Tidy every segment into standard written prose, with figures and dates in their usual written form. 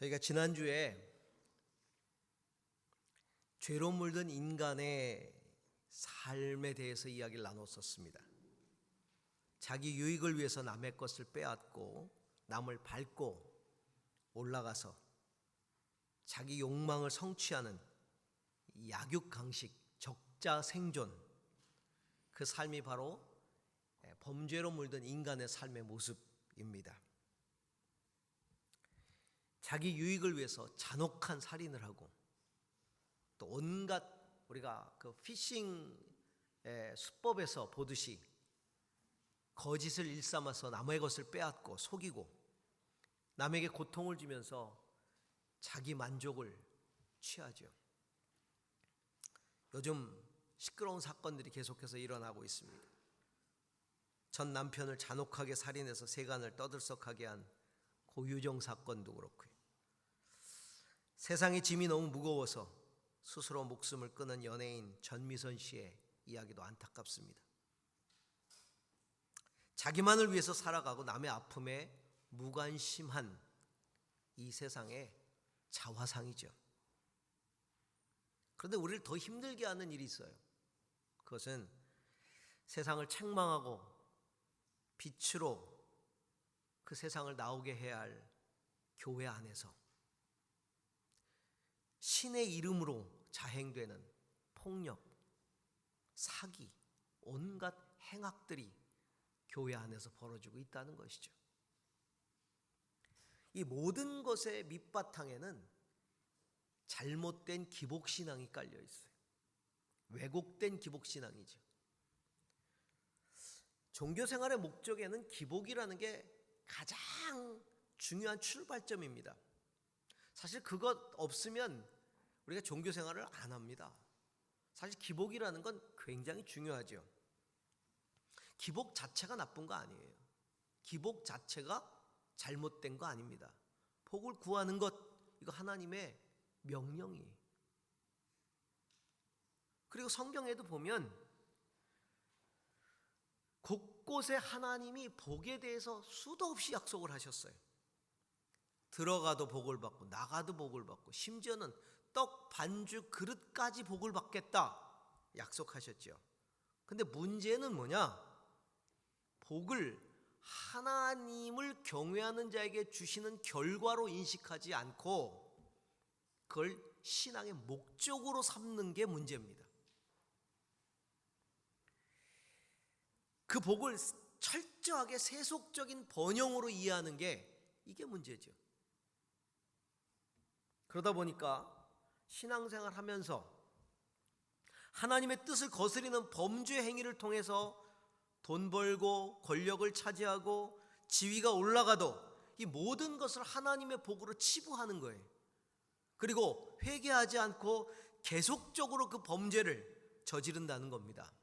저희가 지난주에 죄로 물든 인간의 삶에 대해서 이야기를 나눴었습니다. 자기 유익을 위해서 남의 것을 빼앗고 남을 밟고 올라가서 자기 욕망을 성취하는 약육강식, 적자생존, 그 삶이 바로 범죄로 물든 인간의 삶의 모습입니다. 자기 유익을 위해서 잔혹한 살인을 하고 또 온갖 우리가 그 피싱 수법에서 보듯이 거짓을 일삼아서 남의 것을 빼앗고 속이고 남에게 고통을 주면서 자기 만족을 취하죠. 요즘 시끄러운 사건들이 계속해서 일어나고 있습니다. 전 남편을 잔혹하게 살인해서 세간을 떠들썩하게 한 고유정 사건도 그렇고요. 세상의 짐이 너무 무거워서 스스로 목숨을 끊은 연예인 전미선 씨의 이야기도 안타깝습니다. 자기만을 위해서 살아가고 남의 아픔에 무관심한 이 세상의 자화상이죠. 그런데 우리를 더 힘들게 하는 일이 있어요. 그것은 세상을 책망하고 빛으로 그 세상을 나오게 해야 할 교회 안에서 신의 이름으로 자행되는 폭력, 사기, 온갖 행악들이 교회 안에서 벌어지고 있다는 것이죠. 이 모든 것의 밑바탕에는 잘못된 기복신앙이 깔려 있어요. 왜곡된 기복신앙이죠. 종교생활의 목적에는 기복이라는 게 가장 중요한 출발점입니다. 사실 그것 없으면 우리가 종교생활을 안 합니다. 사실 기복이라는 건 굉장히 중요하죠. 기복 자체가 나쁜 거 아니에요. 기복 자체가 잘못된 거 아닙니다. 복을 구하는 것, 이거 하나님의 명령이에요. 그리고 성경에도 보면 곳곳에 하나님이 복에 대해서 수도 없이 약속을 하셨어요. 들어가도 복을 받고 나가도 복을 받고 심지어는 떡 반죽 그릇까지 복을 받겠다 약속하셨죠. 근데 문제는 뭐냐? 복을 하나님을 경외하는 자에게 주시는 결과로 인식하지 않고 그걸 신앙의 목적으로 삼는 게 문제입니다. 그 복을 철저하게 세속적인 번영으로 이해하는 게 이게 문제죠. 그러다 보니까 신앙생활 하면서 하나님의 뜻을 거스리는 범죄 행위를 통해서 돈 벌고 권력을 차지하고 지위가 올라가도 이 모든 것을 하나님의 복으로 치부하는 거예요. 그리고 회개하지 않고 계속적으로 그 범죄를 저지른다는 겁니다.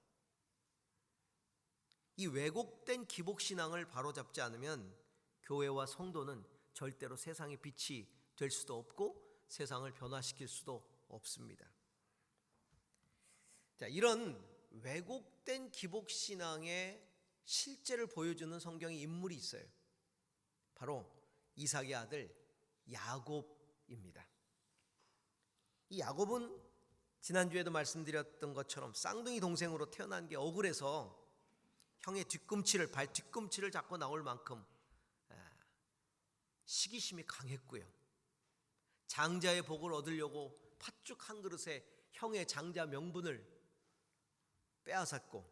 이 왜곡된 기복신앙을 바로잡지 않으면 교회와 성도는 절대로 세상의 빛이 될 수도 없고 세상을 변화시킬 수도 없습니다. 자, 이런 왜곡된 기복신앙의 실제를 보여주는 성경의 인물이 있어요. 바로 이삭의 아들 야곱입니다. 이 야곱은 지난주에도 말씀드렸던 것처럼 쌍둥이 동생으로 태어난 게 억울해서 형의 발 뒤꿈치를 잡고 나올 만큼 시기심이 강했고요. 장자의 복을 얻으려고 팥죽 한 그릇에 형의 장자 명분을 빼앗았고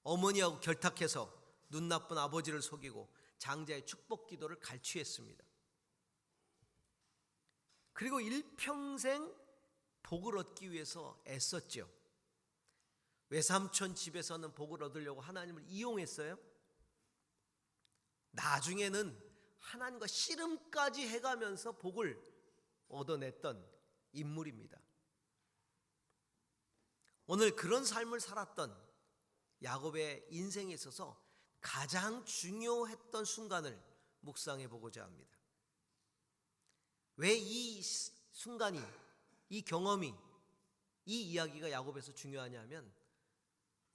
어머니하고 결탁해서 눈 나쁜 아버지를 속이고 장자의 축복 기도를 갈취했습니다. 그리고 일평생 복을 얻기 위해서 애썼죠. 외삼촌 집에서는 복을 얻으려고 하나님을 이용했어요. 나중에는 하나님과 씨름까지 해가면서 복을 얻어냈던 인물입니다. 오늘 그런 삶을 살았던 야곱의 인생에 있어서 가장 중요했던 순간을 묵상해 보고자 합니다. 왜 이 순간이, 이 경험이, 이 이야기가 야곱에서 중요하냐면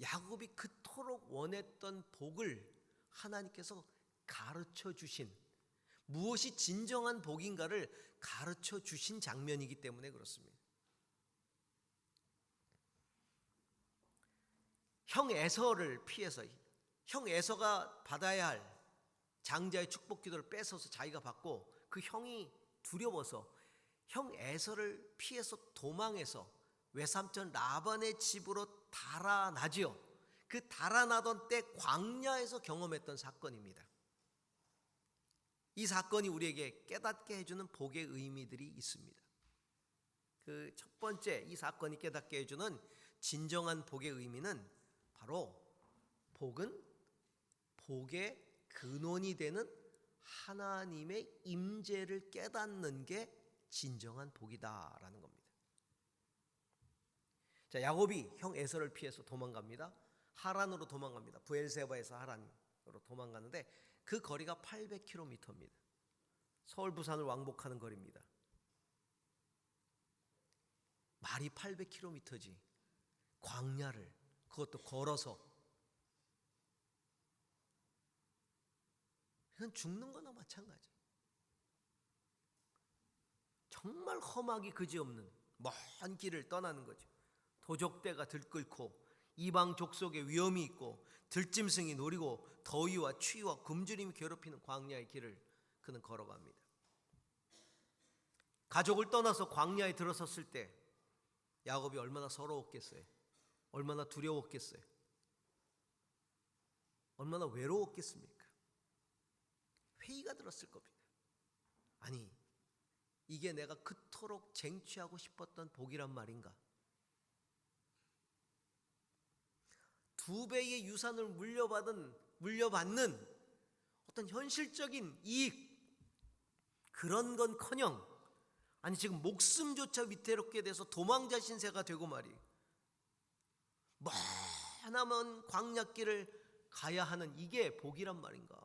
야곱이 그토록 원했던 복을 하나님께서 가르쳐 주신, 무엇이 진정한 복인가를 가르쳐 주신 장면이기 때문에 그렇습니다. 형 에서를 피해서 형 에서가 받아야 할 장자의 축복 기도를 뺏어서 자기가 받고 그 형이 두려워서 형 에서를 피해서 도망해서 외삼촌 라반의 집으로 달아나지요. 그 달아나던 때 광야에서 경험했던 사건입니다. 이 사건이 우리에게 깨닫게 해주는 복의 의미들이 있습니다. 그 첫 번째, 이 사건이 깨닫게 해주는 진정한 복의 의미는 바로 복은 복의 근원이 되는 하나님의 임재를 깨닫는 게 진정한 복이다라는 겁니다. 자, 야곱이 형 에서를 피해서 도망갑니다. 하란으로 도망갑니다. 브엘세바에서 하란으로 도망가는데 그 거리가 800km입니다. 서울 부산을 왕복하는 거리입니다. 말이 800km지 광야를 그것도 걸어서, 그건 죽는 거나 마찬가지. 정말 험하기 그지없는 먼 길을 떠나는 거죠. 도적대가 들끓고 이방 족속의 위험이 있고 들짐승이 노리고 더위와 추위와 굶주림이 괴롭히는 광야의 길을 그는 걸어갑니다. 가족을 떠나서 광야에 들어섰을 때 야곱이 얼마나 서러웠겠어요. 얼마나 두려웠겠어요. 얼마나 외로웠겠습니까? 회의가 들었을 겁니다. 아니, 이게 내가 그토록 쟁취하고 싶었던 복이란 말인가? 2배의 유산을 물려받는 어떤 현실적인 이익, 그런 건커녕, 아니 지금 목숨조차 위태롭게 돼서 도망자 신세가 되고 말이, 머나먼 광야길을 가야 하는 이게 복이란 말인가?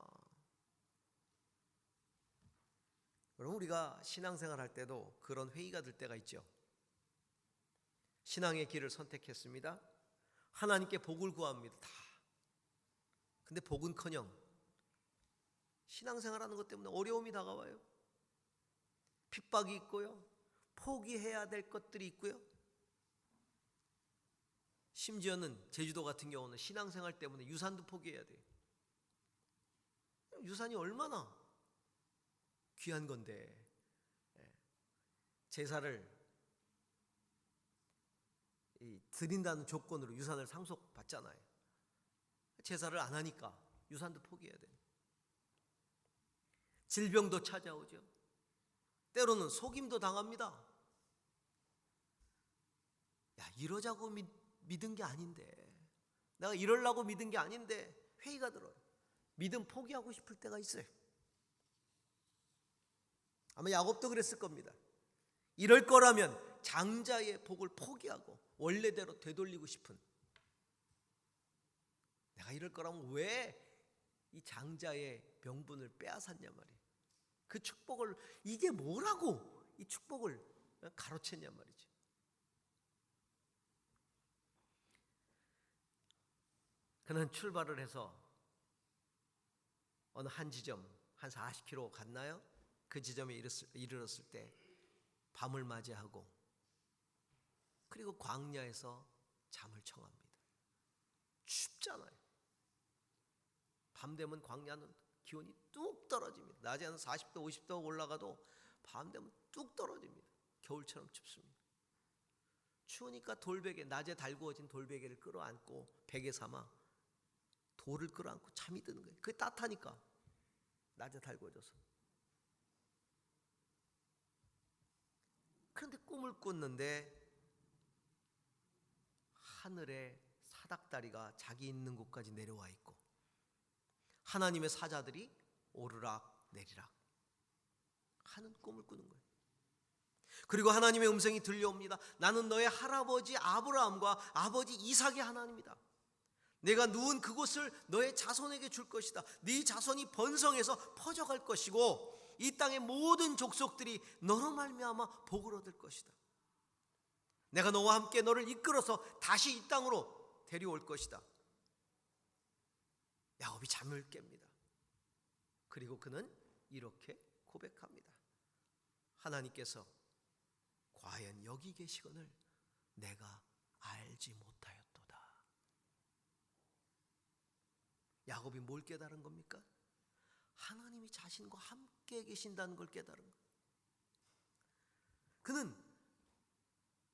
여러분, 우리가 신앙생활 할 때도 그런 회의가 들 때가 있죠. 신앙의 길을 선택했습니다. 하나님께 복을 구합니다. 다. 근데 복은커녕 신앙생활하는 것 때문에 어려움이 다가와요. 핍박이 있고요. 포기해야 될 것들이 있고요. 심지어는 제주도 같은 경우는 신앙생활 때문에 유산도 포기해야 돼요. 유산이 얼마나 귀한 건데, 제사를 드린다는 조건으로 유산을 상속받잖아요. 제사를 안 하니까 유산도 포기해야 돼요. 질병도 찾아오죠. 때로는 속임도 당합니다. 야, 이러자고 믿은 게 아닌데, 내가 이러려고 믿은 게 아닌데 회의가 들어요. 믿음 포기하고 싶을 때가 있어요. 아마 야곱도 그랬을 겁니다. 이럴 거라면 장자의 복을 포기하고 원래대로 되돌리고 싶은, 내가 이럴 거라면 왜 이 장자의 명분을 빼앗았냐 말이에요. 그 축복을, 이게 뭐라고 이 축복을 가로챘냐 말이죠. 그는 출발을 해서 어느 한 지점, 한 40km 갔나요? 그 지점에 이르렀을 때 밤을 맞이하고, 그리고 광야에서 잠을 청합니다. 춥잖아요. 밤 되면 광야는 기온이 뚝 떨어집니다. 낮에는 40도 50도 올라가도 밤 되면 뚝 떨어집니다. 겨울처럼 춥습니다. 추우니까 돌베개, 낮에 달구어진 돌베개를 끌어안고 베개 삼아 돌을 끌어안고 잠이 드는 거예요. 그게 따뜻하니까, 낮에 달구어져서. 그런데 꿈을 꿨는데 하늘에 사닥다리가 자기 있는 곳까지 내려와 있고 하나님의 사자들이 오르락 내리락 하는 꿈을 꾸는 거예요. 그리고 하나님의 음성이 들려옵니다. 나는 너의 할아버지 아브라함과 아버지 이삭의 하나님이다. 내가 누운 그곳을 너의 자손에게 줄 것이다. 네 자손이 번성해서 퍼져갈 것이고 이 땅의 모든 족속들이 너로 말미암아 복을 얻을 것이다. 내가 너와 함께 너를 이끌어서 다시 이 땅으로 데려올 것이다. 야곱이 잠을 깹니다. 그리고 그는 이렇게 고백합니다. 하나님께서 과연 여기 계시거늘 내가 알지 못하였도다. 야곱이 뭘 깨달은 겁니까? 하나님이 자신과 함께 계신다는 걸 깨달은 거예요. 그는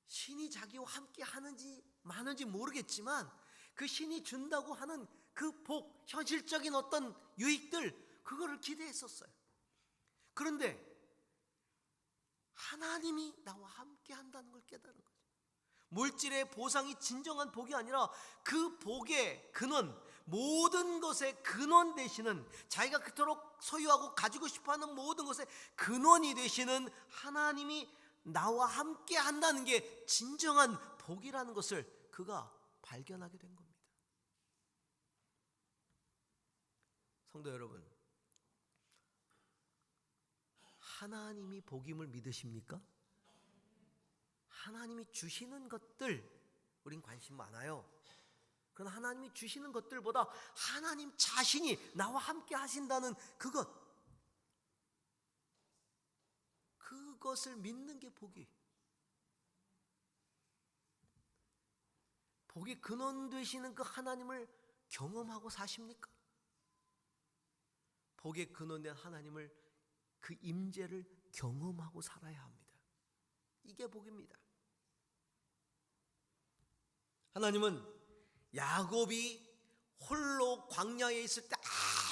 신이 자기와 함께 하는지 마는지 모르겠지만 그 신이 준다고 하는 그 복, 현실적인 어떤 유익들, 그거를 기대했었어요. 그런데 하나님이 나와 함께 한다는 걸 깨달은 거죠. 물질의 보상이 진정한 복이 아니라 그 복의 근원, 모든 것의 근원 되시는, 자기가 그토록 소유하고 가지고 싶어하는 모든 것의 근원이 되시는 하나님이 나와 함께 한다는 게 진정한 복이라는 것을 그가 발견하게 된 겁니다. 성도 여러분, 하나님이 복임을 믿으십니까? 하나님이 주시는 것들 우린 관심 많아요. 그러나 하나님이 주시는 것들보다 하나님 자신이 나와 함께 하신다는 그것을 믿는 게 복이. 복의 근원 되시는 그 하나님을 경험하고 사십니까? 복의 근원된 하나님을, 그 임재를 경험하고 살아야 합니다. 이게 복입니다. 하나님은 야곱이 홀로 광야에 있을 때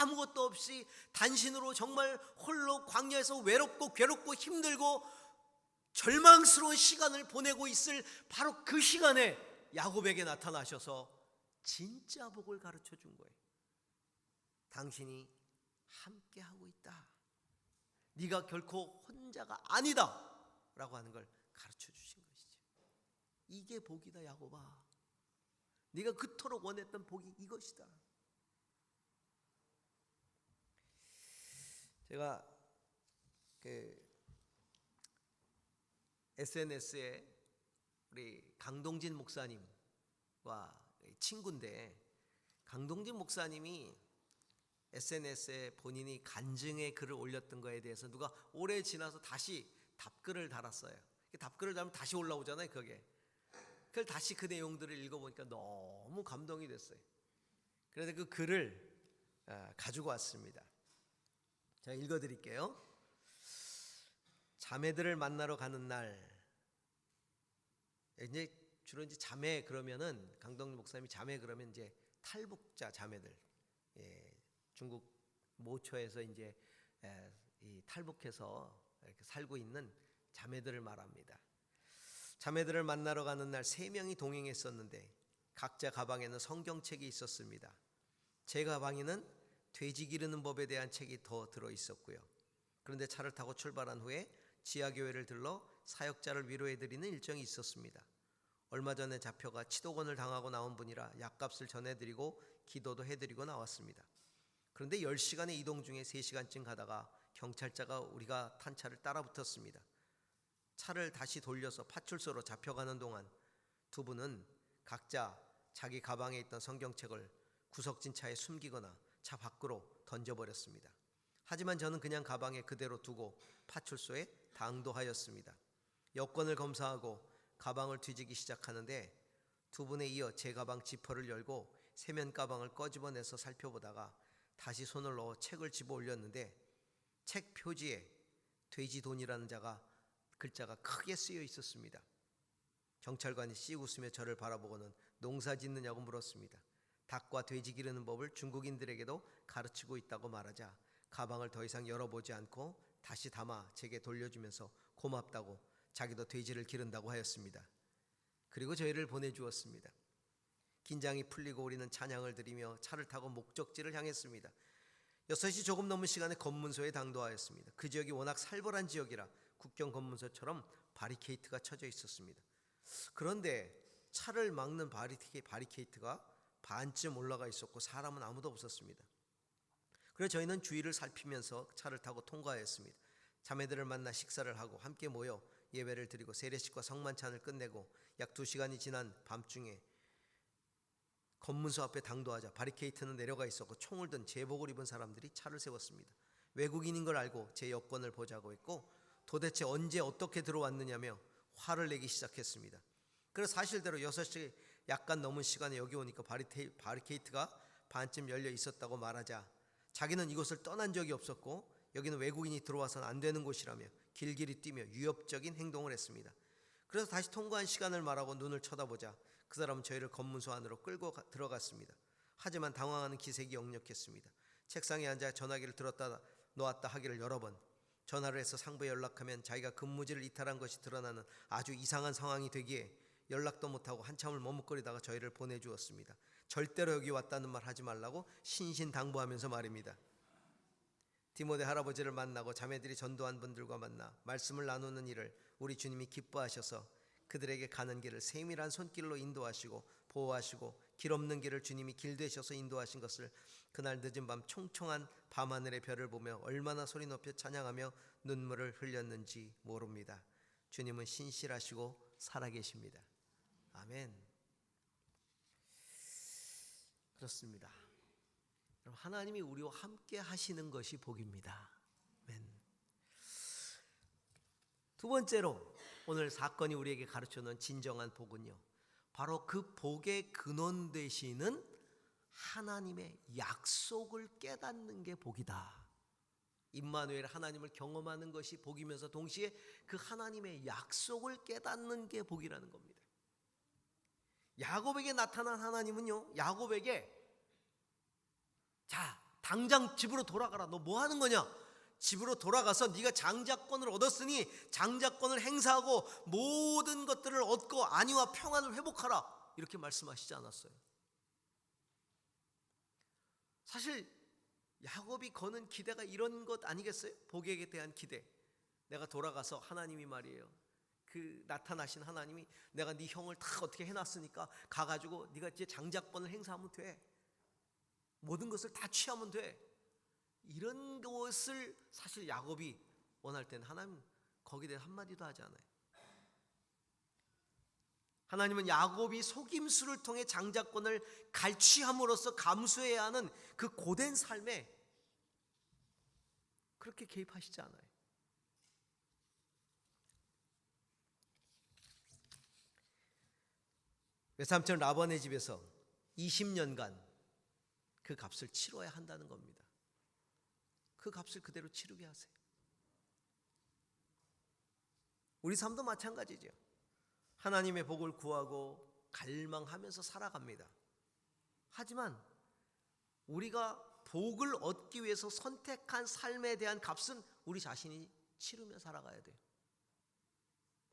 아무것도 없이 단신으로 정말 홀로 광야에서 외롭고 괴롭고 힘들고 절망스러운 시간을 보내고 있을 바로 그 시간에 야곱에게 나타나셔서 진짜 복을 가르쳐 준 거예요. 당신이 함께하고 있다. 네가 결코 혼자가 아니다 라고 하는 걸 가르쳐 주신 것이죠. 이게 복이다 야곱아. 네가 그토록 원했던 복이 이것이다. 제가 SNS에 우리 강동진 목사님과 친구인데, 강동진 목사님이 SNS에 본인이 간증의 글을 올렸던 거에 대해서 누가 오래 지나서 다시 답글을 달았어요. 답글을 달면 다시 올라오잖아요. 그걸 다시 그 내용들을 읽어보니까 너무 감동이 됐어요. 그래서 그 글을 가지고 왔습니다. 제가 읽어드릴게요. 자매들을 만나러 가는 날, 이제 주로 이제 자매 그러면은 강동진 목사님이 자매 그러면 이제 탈북자 자매들, 중국 모초에서 이제 이 탈북해서 이렇게 살고 있는 자매들을 말합니다. 자매들을 만나러 가는 날 3명이 동행했었는데 각자 가방에는 성경책이 있었습니다. 제 가방에는 돼지 기르는 법에 대한 책이 더 들어 있었고요. 그런데 차를 타고 출발한 후에 지하교회를 들러 사역자를 위로해드리는 일정이 있었습니다. 얼마 전에 잡혀가 치도건을 당하고 나온 분이라 약값을 전해드리고 기도도 해드리고 나왔습니다. 그런데 10시간의 이동 중에 3시간쯤 가다가 경찰차가 우리가 탄 차를 따라붙었습니다. 차를 다시 돌려서 파출소로 잡혀가는 동안 두 분은 각자 자기 가방에 있던 성경책을 구석진 차에 숨기거나 차 밖으로 던져버렸습니다. 하지만 저는 그냥 가방에 그대로 두고 파출소에 당도하였습니다. 여권을 검사하고 가방을 뒤지기 시작하는데 두 분에 이어 제 가방 지퍼를 열고 세면 가방을 꺼집어내서 살펴보다가 다시 손을 넣어 책을 집어 올렸는데 책 표지에 돼지 돈이라는 글자가 크게 쓰여 있었습니다. 경찰관이 씩 웃으며 저를 바라보고는 농사 짓느냐고 물었습니다. 닭과 돼지 기르는 법을 중국인들에게도 가르치고 있다고 말하자 가방을 더 이상 열어보지 않고 다시 담아 제게 돌려주면서 고맙다고, 자기도 돼지를 기른다고 하였습니다. 그리고 저희를 보내주었습니다. 긴장이 풀리고 우리는 찬양을 드리며 차를 타고 목적지를 향했습니다. 6시 조금 넘은 시간에 검문소에 당도하였습니다. 그 지역이 워낙 살벌한 지역이라 국경 검문소처럼 바리케이트가 쳐져 있었습니다. 그런데 차를 막는 바리케이트가 반쯤 올라가 있었고 사람은 아무도 없었습니다. 그래서 저희는 주위를 살피면서 차를 타고 통과하였습니다. 자매들을 만나 식사를 하고 함께 모여 예배를 드리고 세례식과 성만찬을 끝내고 약 2시간이 지난 밤중에 검문소 앞에 당도하자 바리케이트는 내려가 있었고 총을 든 제복을 입은 사람들이 차를 세웠습니다. 외국인인 걸 알고 제 여권을 보자고 했고 도대체 언제 어떻게 들어왔느냐며 화를 내기 시작했습니다. 그래서 사실대로 6시 약간 넘은 시간에 여기 오니까 바리케이트가 반쯤 열려 있었다고 말하자 자기는 이곳을 떠난 적이 없었고 여기는 외국인이 들어와서는 안 되는 곳이라며 길길이 뛰며 위협적인 행동을 했습니다. 그래서 다시 통과한 시간을 말하고 눈을 쳐다보자 그 사람은 저희를 검문소 안으로 끌고 들어갔습니다. 하지만 당황하는 기색이 역력했습니다. 책상에 앉아 전화기를 들었다 놓았다 하기를 여러 번, 전화를 해서 상부에 연락하면 자기가 근무지를 이탈한 것이 드러나는 아주 이상한 상황이 되기에 연락도 못하고 한참을 머뭇거리다가 저희를 보내주었습니다. 절대로 여기 왔다는 말 하지 말라고 신신당부하면서 말입니다. 디모데 할아버지를 만나고 자매들이 전도한 분들과 만나 말씀을 나누는 일을 우리 주님이 기뻐하셔서 그들에게 가는 길을 세밀한 손길로 인도하시고 보호하시고 길 없는 길을 주님이 길 되셔서 인도하신 것을 그날 늦은 밤 총총한 밤하늘의 별을 보며 얼마나 소리 높여 찬양하며 눈물을 흘렸는지 모릅니다. 주님은 신실하시고 살아계십니다. 아멘. 그렇습니다. 하나님이 우리와 함께 하시는 것이 복입니다. 아멘. 두 번째로 오늘 사건이 우리에게 가르쳐놓은 진정한 복은요, 바로 그 복의 근원 되시는 하나님의 약속을 깨닫는 게 복이다. 임마누엘 하나님을 경험하는 것이 복이면서 동시에 그 하나님의 약속을 깨닫는 게 복이라는 겁니다. 야곱에게 나타난 하나님은요, 야곱에게 자, 당장 집으로 돌아가라. 너 뭐 하는 거냐? 집으로 돌아가서 네가 장자권을 얻었으니 장자권을 행사하고 모든 것들을 얻고 안위와 평안을 회복하라. 이렇게 말씀하시지 않았어요. 사실 야곱이 거는 기대가 이런 것 아니겠어요? 복에 대한 기대. 내가 돌아가서 하나님이 말이에요, 그 나타나신 하나님이 내가 네 형을 다 어떻게 해놨으니까 가가지고 네가 이제 장자권을 행사하면 돼. 모든 것을 다 취하면 돼. 이런 것을 사실 야곱이 원할 때는 하나님 거기에 대해 한마디도 하지 않아요. 하나님은 야곱이 속임수를 통해 장자권을 갈취함으로써 감수해야 하는 그 고된 삶에 그렇게 개입하시지 않아요. 외삼촌 라반의 집에서 20년간 그 값을 치러야 한다는 겁니다. 그 값을 그대로 치르게 하세요. 우리 삶도 마찬가지죠. 하나님의 복을 구하고 갈망하면서 살아갑니다. 하지만 우리가 복을 얻기 위해서 선택한 삶에 대한 값은 우리 자신이 치르며 살아가야 돼요.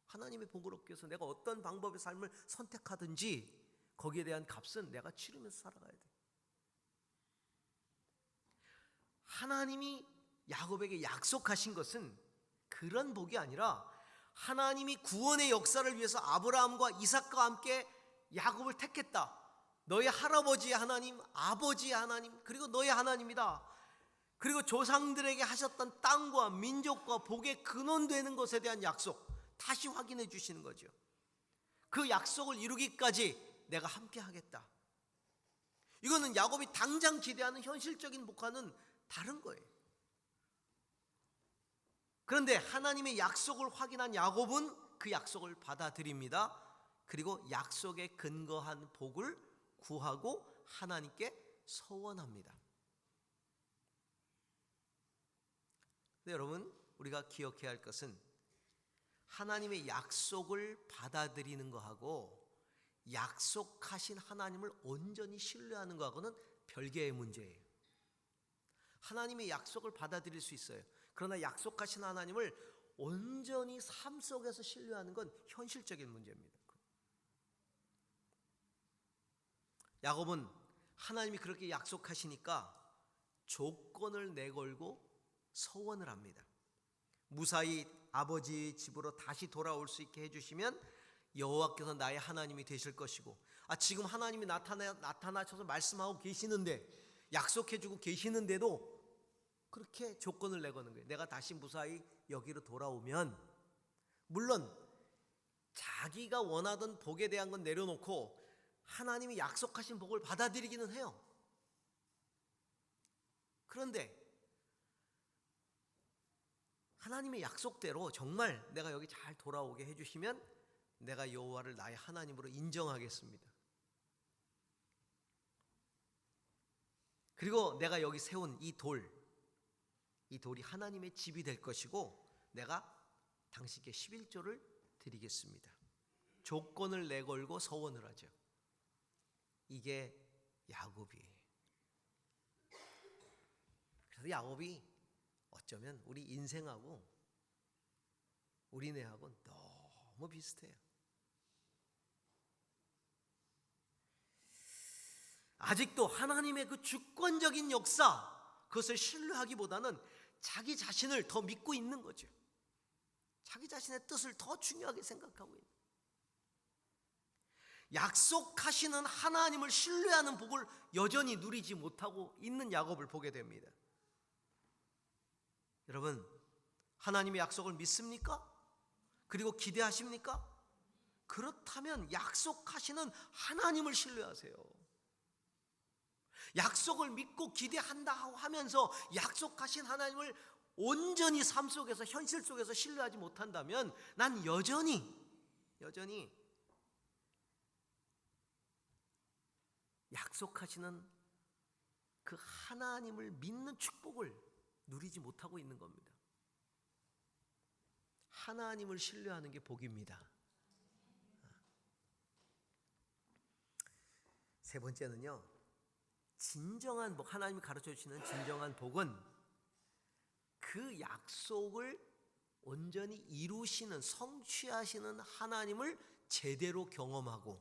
하나님의 복을 얻기 위해서 내가 어떤 방법의 삶을 선택하든지 거기에 대한 값은 내가 치르면서 살아가야 돼요. 하나님이 야곱에게 약속하신 것은 그런 복이 아니라 하나님이 구원의 역사를 위해서 아브라함과 이삭과 함께 야곱을 택했다. 너의 할아버지의 하나님, 아버지의 하나님, 그리고 너의 하나님이다. 그리고 조상들에게 하셨던 땅과 민족과 복의 근원되는 것에 대한 약속 다시 확인해 주시는 거죠. 그 약속을 이루기까지 내가 함께 하겠다. 이거는 야곱이 당장 기대하는 현실적인 복과는 다른 거예요. 그런데 하나님의 약속을 확인한 야곱은 그 약속을 받아들입니다. 그리고 약속에 근거한 복을 구하고 하나님께 서원합니다. 근데 여러분, 우리가 기억해야 할 것은 하나님의 약속을 받아들이는 것하고 약속하신 하나님을 온전히 신뢰하는 것하고는 별개의 문제예요. 하나님의 약속을 받아들일 수 있어요. 그러나 약속하신 하나님을 온전히 삶 속에서 신뢰하는 건 현실적인 문제입니다. 야곱은 하나님이 그렇게 약속하시니까 조건을 내걸고 서원을 합니다. 무사히 아버지 집으로 다시 돌아올 수 있게 해주시면 여호와께서 나의 하나님이 되실 것이고, 지금 하나님이 나타나셔서 말씀하고 계시는데, 약속해주고 계시는데도 그렇게 조건을 내거는 거예요. 내가 다시 무사히 여기로 돌아오면, 물론 자기가 원하던 복에 대한 건 내려놓고 하나님이 약속하신 복을 받아들이기는 해요. 그런데 하나님의 약속대로 정말 내가 여기 잘 돌아오게 해주시면 내가 여호와를 나의 하나님으로 인정하겠습니다. 그리고 내가 여기 세운 이 돌이 하나님의 집이 될 것이고 내가 당신께 11조를 드리겠습니다. 조건을 내걸고 서원을 하죠. 이게 야곱이에요. 그래서 야곱이 어쩌면 우리 인생하고 우리네하고 너무 비슷해요. 아직도 하나님의 그 주권적인 역사, 그것을 신뢰하기보다는 자기 자신을 더 믿고 있는 거죠. 자기 자신의 뜻을 더 중요하게 생각하고 있는, 약속하시는 하나님을 신뢰하는 복을 여전히 누리지 못하고 있는 야곱을 보게 됩니다. 여러분, 하나님의 약속을 믿습니까? 그리고 기대하십니까? 그렇다면 약속하시는 하나님을 신뢰하세요. 약속을 믿고 기대한다 하면서 약속하신 하나님을 온전히 삶 속에서, 현실 속에서 신뢰하지 못한다면 난 여전히 약속하시는 그 하나님을 믿는 축복을 누리지 못하고 있는 겁니다. 하나님을 신뢰하는 게 복입니다. 세 번째는요, 진정한 복, 하나님이 가르쳐 주시는 진정한 복은 그 약속을 온전히 이루시는, 성취하시는 하나님을 제대로 경험하고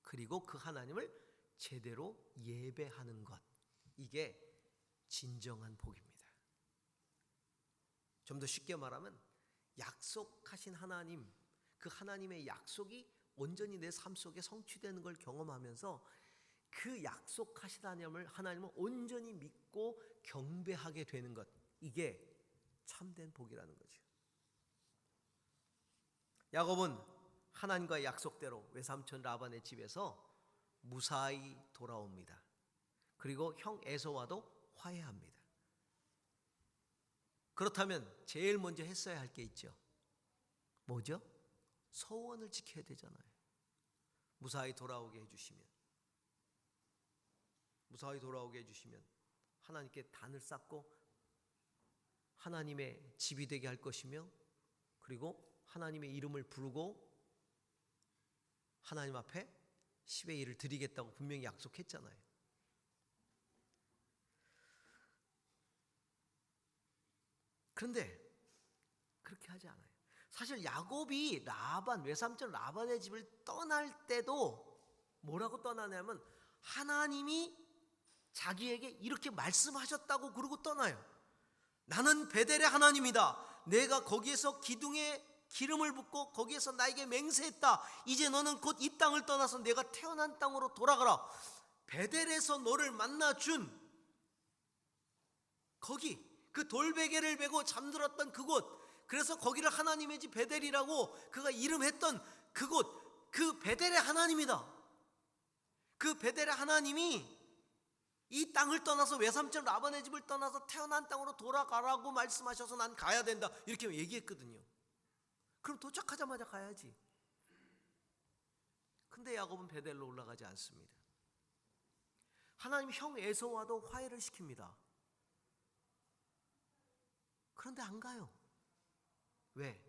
그리고 그 하나님을 제대로 예배하는 것, 이게 진정한 복입니다. 좀 더 쉽게 말하면 약속하신 하나님, 그 하나님의 약속이 온전히 내 삶 속에 성취되는 걸 경험하면서 그 약속하신 하나님을 온전히 믿고 경배하게 되는 것, 이게 참된 복이라는 거죠. 야곱은 하나님과의 약속대로 외삼촌 라반의 집에서 무사히 돌아옵니다. 그리고 형 에서와도 화해합니다. 그렇다면 제일 먼저 했어야 할 게 있죠. 뭐죠? 서원을 지켜야 되잖아요. 무사히 돌아오게 해주시면 하나님께 단을 쌓고 하나님의 집이 되게 할 것이며, 그리고 하나님의 이름을 부르고 하나님 앞에 10의 1을 드리겠다고 분명히 약속했잖아요. 그런데 그렇게 하지 않아요. 사실 야곱이 외삼촌 라반의 집을 떠날 때도 뭐라고 떠나냐면 하나님이 자기에게 이렇게 말씀하셨다고 그러고 떠나요. 나는 베델의 하나님이다. 내가 거기에서 기둥에 기름을 붓고 거기에서 나에게 맹세했다. 이제 너는 곧 이 땅을 떠나서 내가 태어난 땅으로 돌아가라. 베델에서 너를 만나준 거기, 그 돌베개를 베고 잠들었던 그곳, 그래서 거기를 하나님의 집 베델이라고 그가 이름했던 그곳, 그 베델의 하나님이다. 그 베델의 하나님이 이 땅을 떠나서 외삼촌 라반의 집을 떠나서 태어난 땅으로 돌아가라고 말씀하셔서 난 가야 된다, 이렇게 얘기했거든요. 그럼 도착하자마자 가야지. 근데 야곱은 베델로 올라가지 않습니다. 하나님 형 에서와도 화해를 시킵니다. 그런데 안 가요. 왜?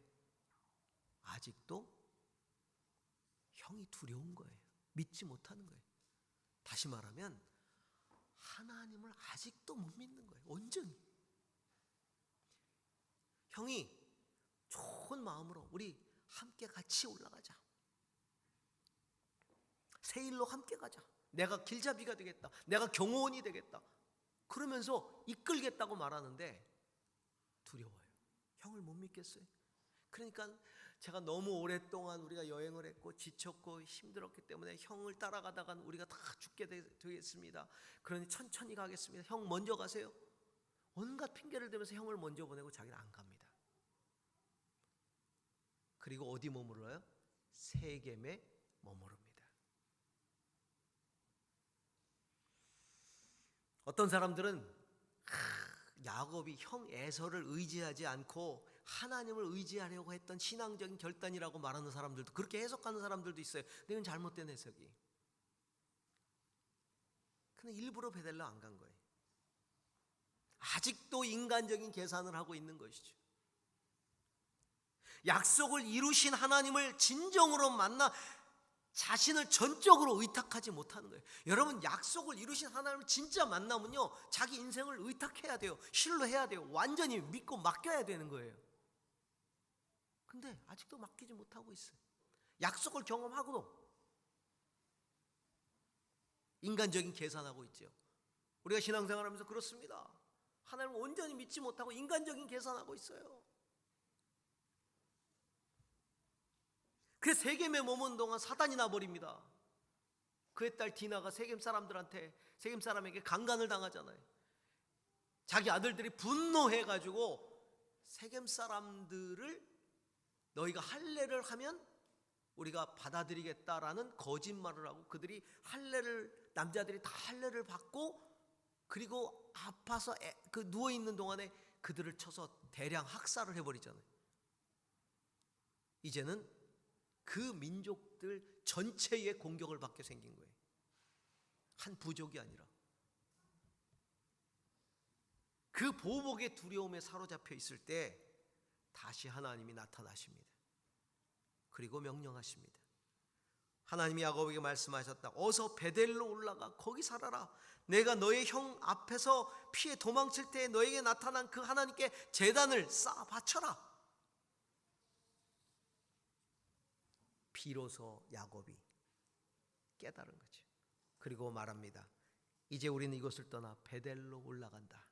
아직도 형이 두려운 거예요. 믿지 못하는 거예요. 다시 말하면 하나님을 아직도 못 믿는 거예요. 온전히. 형이 좋은 마음으로 우리 함께 같이 올라가자. 세일로 함께 가자. 내가 길잡이가 되겠다. 내가 경호원이 되겠다. 그러면서 이끌겠다고 말하는데 두려워요. 형을 못 믿겠어요. 그러니까 제가 너무 오랫동안 우리가 여행을 했고 지쳤고 힘들었기 때문에 형을 따라가다간 우리가 다 죽게 되겠습니다. 그러니 천천히 가겠습니다. 형 먼저 가세요. 온갖 핑계를 대면서 형을 먼저 보내고 자기는 안 갑니다. 그리고 어디 머물러요? 세겜에 머무릅니다. 어떤 사람들은 야곱이 형 에서를 의지하지 않고 하나님을 의지하려고 했던 신앙적인 결단이라고 말하는 사람들도, 그렇게 해석하는 사람들도 있어요. 근데 이건 잘못된 해석이. 근데 일부러 베델로 안 간 거예요. 아직도 인간적인 계산을 하고 있는 것이죠. 약속을 이루신 하나님을 진정으로 만나 자신을 전적으로 의탁하지 못하는 거예요. 여러분, 약속을 이루신 하나님을 진짜 만나면요, 자기 인생을 의탁해야 돼요. 신뢰해야 돼요. 완전히 믿고 맡겨야 되는 거예요. 근데 아직도 맡기지 못하고 있어요. 약속을 경험하고도 인간적인 계산하고 있죠. 우리가 신앙생활하면서 그렇습니다. 하나님을 온전히 믿지 못하고 인간적인 계산하고 있어요. 그래서 세겜에 머문 동안 사단이 나버립니다. 그의 딸 디나가 세겜 사람에게 강간을 당하잖아요. 자기 아들들이 분노해가지고 세겜 사람들을 너희가 할례를 하면 우리가 받아들이겠다라는 거짓말을 하고, 그들이 남자들이 다 할례를 받고, 그리고 아파서 누워있는 동안에 그들을 쳐서 대량 학살을 해버리잖아요. 이제는 그 민족들 전체의 공격을 받게 생긴 거예요. 한 부족이 아니라. 그 보복의 두려움에 사로잡혀 있을 때 다시 하나님이 나타나십니다. 그리고 명령하십니다. 하나님이 야곱에게 말씀하셨다. 어서 베델로 올라가 거기 살아라. 내가 너의 형 앞에서 피해 도망칠 때 너에게 나타난 그 하나님께 제단을 쌓아 바쳐라. 비로소 야곱이 깨달은 거죠. 그리고 말합니다. 이제 우리는 이곳을 떠나 베델로 올라간다.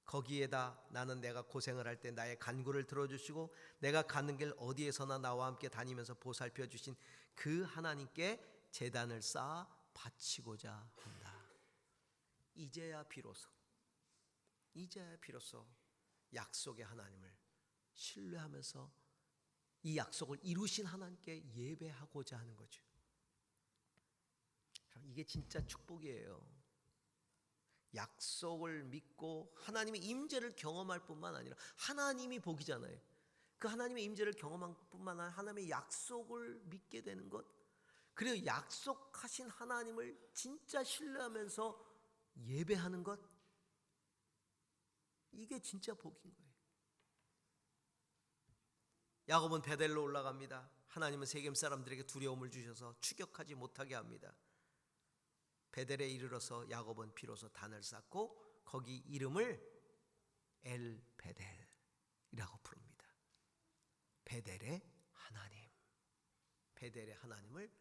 거기에다 나는 내가 고생을 할 때 나의 간구를 들어주시고 내가 가는 길 어디에서나 나와 함께 다니면서 보살펴 주신 그 하나님께 제단을 쌓아 바치고자 한다. 이제야 비로소 약속의 하나님을 신뢰하면서 이 약속을 이루신 하나님께 예배하고자 하는 거죠. 이게 진짜 축복이에요. 약속을 믿고 하나님의 임재를 경험할 뿐만 아니라, 하나님이 복이잖아요. 그 하나님의 임재를 경험할 뿐만 아니라 하나님의 약속을 믿게 되는 것, 그리고 약속하신 하나님을 진짜 신뢰하면서 예배하는 것, 이게 진짜 복인 거예요. 야곱은 베델로 올라갑니다. 하나님은 세겜 사람들에게 두려움을 주셔서 추격하지 못하게 합니다. 베델에 이르러서 야곱은 비로소 단을 쌓고 거기 이름을 엘 베델이라고 부릅니다. 베델의 하나님. 베델의 하나님을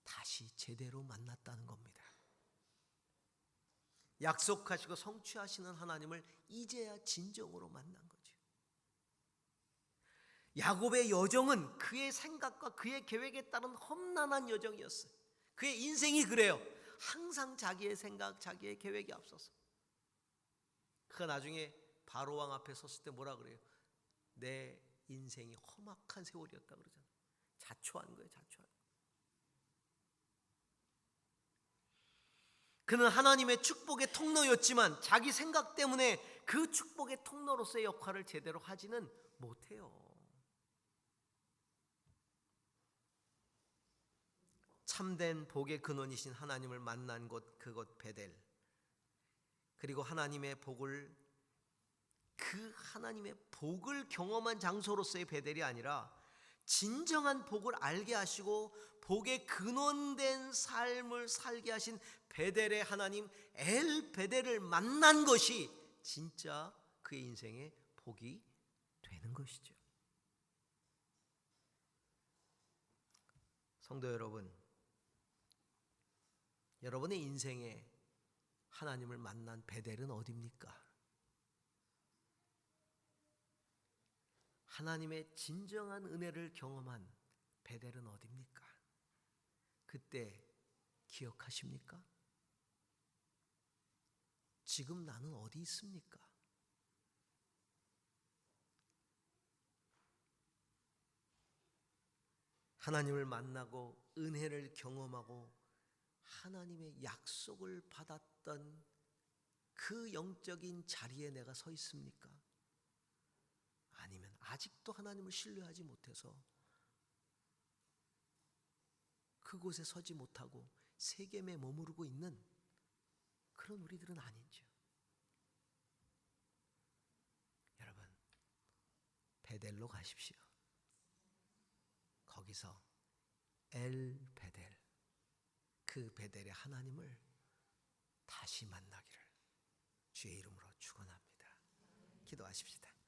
다시 제대로 만났다는 겁니다. 약속하시고 성취하시는 하나님을 이제야 진정으로 만난 거죠. 야곱의 여정은 그의 생각과 그의 계획에 따른 험난한 여정이었어요. 그의 인생이 그래요. 항상 자기의 생각, 자기의 계획이 앞서서. 그 나중에 바로왕 앞에 섰을 때 뭐라 그래요? 내 인생이 험악한 세월이었다 그러잖아요. 자초한 거예요, 자초한 거예요. 그는 하나님의 축복의 통로였지만 자기 생각 때문에 그 축복의 통로로서의 역할을 제대로 하지는 못해요. 참된 복의 근원이신 하나님을 만난 곳, 그곳 베델, 그리고 하나님의 복을 경험한 장소로서의 베델이 아니라 진정한 복을 알게 하시고 복의 근원된 삶을 살게 하신 베델의 하나님 엘 베델을 만난 것이 진짜 그의 인생의 복이 되는 것이죠. 성도 여러분, 여러분의 인생에 하나님을 만난 베델은 어디입니까? 하나님의 진정한 은혜를 경험한 베델은 어디입니까? 그때 기억하십니까? 지금 나는 어디 있습니까? 하나님을 만나고 은혜를 경험하고 하나님의 약속을 받았던 그 영적인 자리에 내가 서 있습니까? 아니면 아직도 하나님을 신뢰하지 못해서 그곳에 서지 못하고 세겜에 머무르고 있는 그런 우리들은 아닌지요. 여러분, 베델로 가십시오. 거기서 엘 베델, 그 베델의 하나님을 다시 만나기를 주의 이름으로 축원합니다. 기도하십시다.